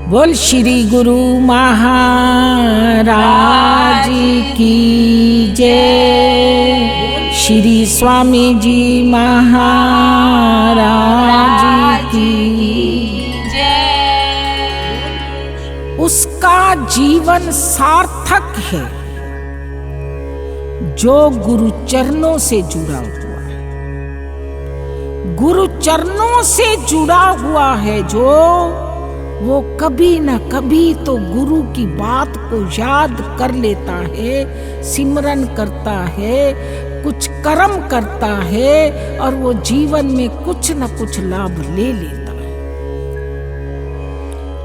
बोल श्री गुरु महाराज की जय। श्री स्वामी जी महाराज की जय। उसका जीवन सार्थक है जो गुरु चरणों से जुड़ा हुआ है। गुरु चरणों से जुड़ा हुआ है जो, वो कभी न कभी तो गुरु की बात को याद कर लेता है, सिमरन करता है, कुछ कर्म करता है और वो जीवन में कुछ न कुछ लाभ ले लेता है।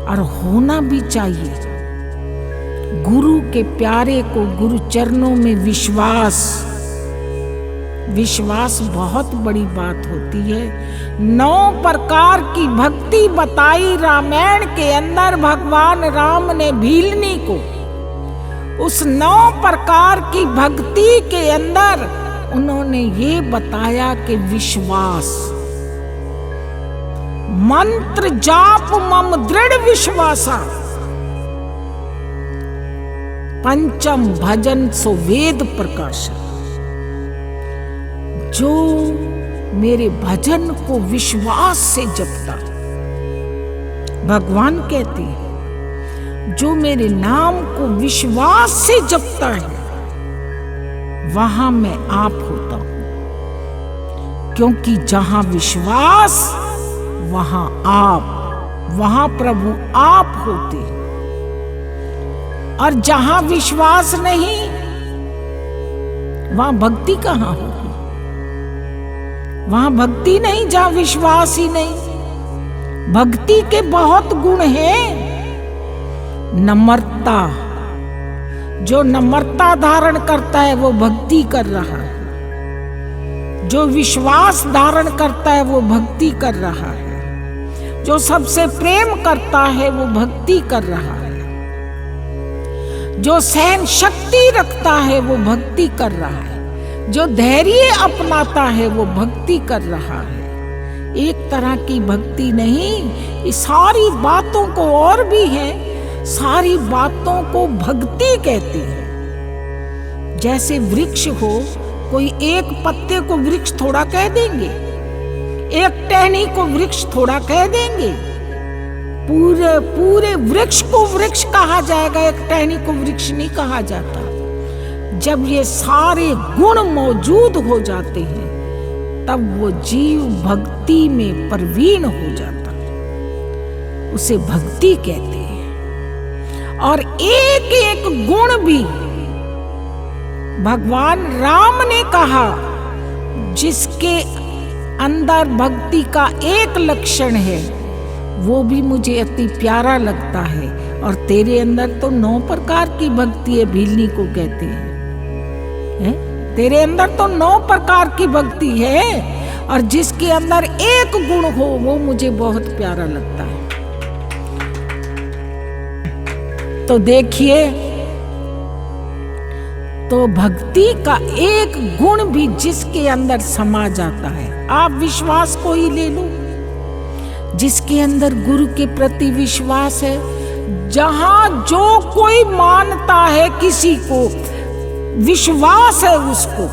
और होना भी चाहिए। गुरु के प्यारे को गुरु चरणों में विश्वास बहुत बड़ी बात होती है। 9 प्रकार की भक्ति बताई रामायण के अंदर भगवान राम ने भीलनी को। उस 9 प्रकार की भक्ति के अंदर उन्होंने ये बताया कि विश्वास, मंत्र जाप मम दृढ़ विश्वासा, पंचम भजन सो वेद प्रकाश। जो मेरे भजन को विश्वास से जपता, भगवान कहते हैं जो मेरे नाम को विश्वास से जपता है वहां मैं आप होता हूं। क्योंकि जहां विश्वास वहां आप, वहां प्रभु आप होते हैं। और जहां विश्वास नहीं वहां भक्ति कहां होगी? वहां भक्ति नहीं जहां विश्वास ही नहीं। भक्ति के बहुत गुण हैं। नम्रता, जो नम्रता धारण करता है वो भक्ति कर रहा है। जो विश्वास धारण करता है वो भक्ति कर रहा है। जो सबसे प्रेम करता है वो भक्ति कर रहा है। जो सहन शक्ति रखता है वो भक्ति कर रहा है। जो धैर्य अपनाता है वो भक्ति कर रहा है। एक तरह की भक्ति नहीं, ये सारी बातों को और भी है, सारी बातों को भक्ति कहते हैं। जैसे वृक्ष हो, कोई एक पत्ते को वृक्ष थोड़ा कह देंगे, एक टहनी को वृक्ष थोड़ा कह देंगे। पूरे वृक्ष को वृक्ष कहा जाएगा, एक टहनी को वृक्ष नहीं कहा जाता। जब ये सारे गुण मौजूद हो जाते हैं तब वो जीव भक्ति में प्रवीण हो जाता है, उसे भक्ति कहते हैं। और एक एक गुण भी भगवान राम ने कहा, जिसके अंदर भक्ति का एक लक्षण है वो भी मुझे अति प्यारा लगता है। और तेरे अंदर तो 9 प्रकार की भक्ति है, भीलनी को कहते हैं। तेरे अंदर तो 9 प्रकार की भक्ति है और जिसके अंदर एक गुण हो वो मुझे बहुत प्यारा लगता है। तो देखिए, तो भक्ति का एक गुण भी जिसके अंदर समा जाता है, आप विश्वास को ही ले लो, जिसके अंदर गुरु के प्रति विश्वास है, जहां जो कोई मानता है किसी को, विश्वास है उसको,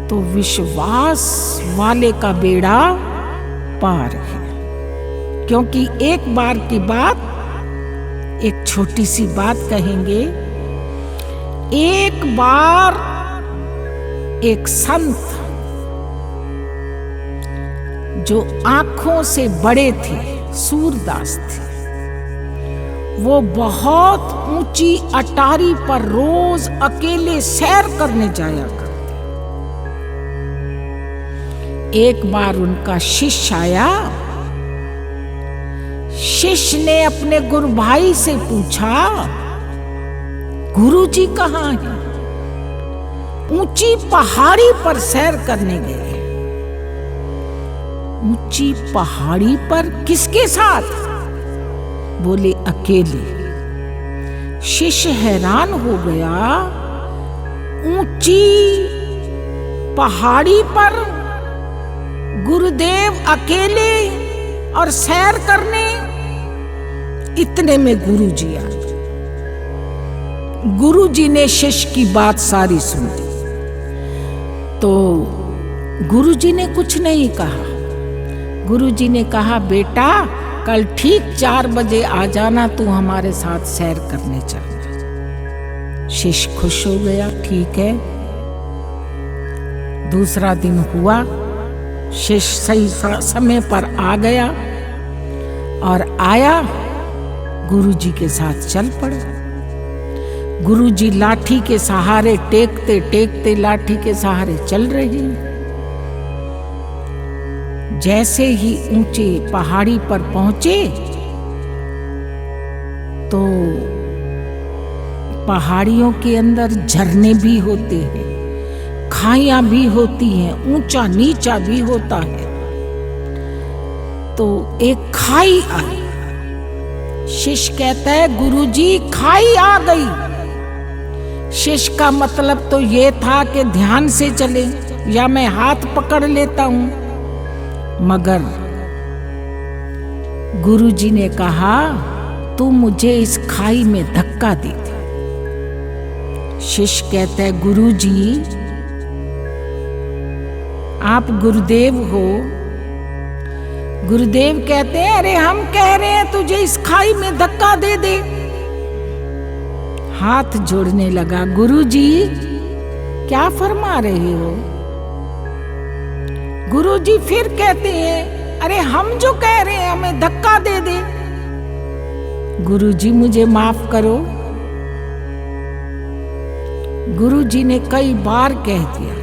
तो विश्वास वाले का बेड़ा पार है। क्योंकि एक बार की बात, एक छोटी सी बात कहेंगे। एक बार एक संत जो आंखों से बड़े थे, सूरदास थे, वो बहुत ऊंची अटारी पर रोज अकेले सैर करने जाया करते। एक बार उनका शिष्य आया। शिष्य ने अपने गुरु भाई से पूछा, गुरुजी कहाँ हैं? ऊंची पहाड़ी पर सैर करने गए। ऊंची पहाड़ी पर किसके साथ? बोले अकेले। शिष्य हैरान हो गया, ऊंची पहाड़ी पर गुरुदेव अकेले और सैर करने, इतने में गुरु जी आ गए। गुरु जी ने शिष्य की बात सारी सुन ली। तो गुरु जी ने कुछ नहीं कहा। गुरु जी ने कहा, बेटा कल ठीक 4 बजे आ जाना, तू हमारे साथ सैर करने चलना। शिष्य खुश हो गया, ठीक है। दूसरा दिन हुआ, शिष्य सही समय पर आ गया और आया, गुरु जी के साथ चल पड़े। गुरु जी लाठी के सहारे टेकते टेकते लाठी के सहारे चल रहे हैं। जैसे ही ऊंचे पहाड़ी पर पहुंचे तो पहाड़ियों के अंदर झरने भी होते हैं, खाइयां भी होती हैं, ऊंचा नीचा भी होता है। तो एक खाई आई। शिष्य कहता है, गुरुजी खाई आ गई। शिष्य का मतलब तो ये था कि ध्यान से चले या मैं हाथ पकड़ लेता हूं, मगर गुरुजी ने कहा, तू मुझे इस खाई में धक्का दे दे। शिष्य कहता है, गुरुजी आप गुरुदेव हो। गुरुदेव कहते हैं, अरे हम कह रहे हैं तुझे इस खाई में धक्का दे दे। हाथ जोड़ने लगा, गुरुजी क्या फरमा रहे हो? गुरुजी फिर कहते हैं, अरे हम जो कह रहे हैं हमें धक्का दे दे। गुरुजी मुझे माफ करो। गुरुजी ने कई बार कह दिया,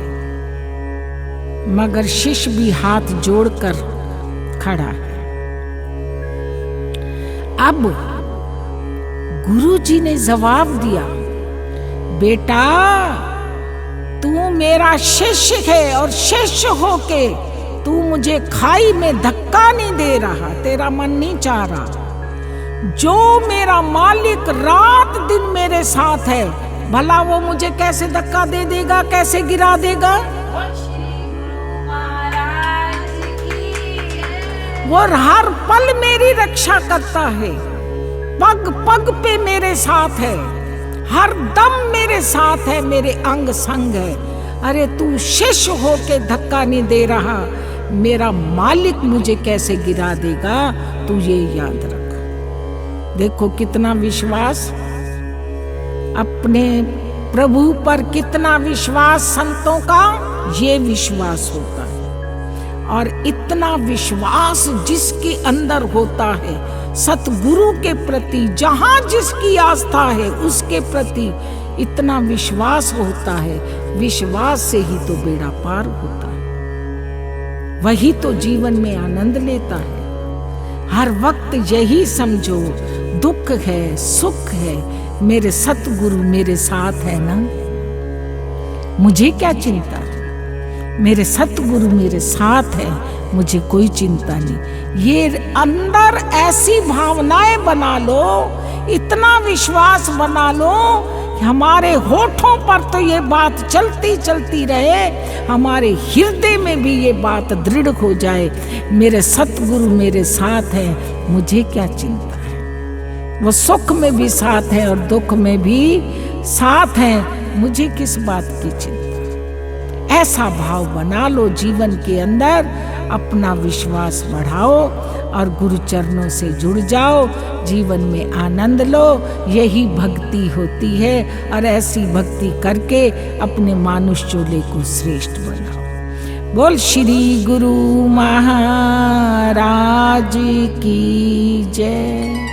मगर शिष्य भी हाथ जोड़कर खड़ा है। अब गुरुजी ने जवाब दिया, बेटा तू मेरा शिष्य है और शिष्य होके तू मुझे खाई में धक्का नहीं दे रहा, तेरा मन नहीं चाह रहा। जो मेरा मालिक रात दिन मेरे साथ है, भला वो मुझे कैसे धक्का दे देगा, कैसे गिरा देगा? वो हर पल मेरी रक्षा करता है, पग पग पे मेरे साथ है, हर दम मेरे साथ है, मेरे अंग संग है। अरे तू शिष्य होके धक्का नहीं दे रहा, मेरा मालिक मुझे कैसे गिरा देगा? तू ये याद रख। देखो कितना विश्वास अपने प्रभु पर, कितना विश्वास संतों का, ये विश्वास होता है। और इतना विश्वास जिसके अंदर होता है सतगुरु के प्रति, जहां जिसकी आस्था है उसके प्रति इतना विश्वास होता है, विश्वास से ही तो बेड़ा पार होता है, वही तो जीवन में आनंद लेता है। हर वक्त यही समझो, दुख है सुख है, मेरे सतगुरु मेरे साथ है ना, मुझे क्या चिंता है, मेरे सतगुरु मेरे साथ है, मुझे कोई चिंता नहीं। ये अंदर ऐसी भावनाएं बना लो, इतना विश्वास बना लो कि हमारे होठों पर तो ये बात चलती चलती रहे, हमारे हृदय में भी ये बात दृढ़ हो जाए, मेरे सतगुरु मेरे साथ है, मुझे क्या चिंता है। वो सुख में भी साथ है और दुख में भी साथ है, मुझे किस बात की चिंता। ऐसा भाव बना लो जीवन के अंदर, अपना विश्वास बढ़ाओ और गुरु चरणों से जुड़ जाओ, जीवन में आनंद लो। यही भक्ति होती है और ऐसी भक्ति करके अपने मानुष चोले को श्रेष्ठ बनाओ। बोल श्री गुरु महाराज की जय।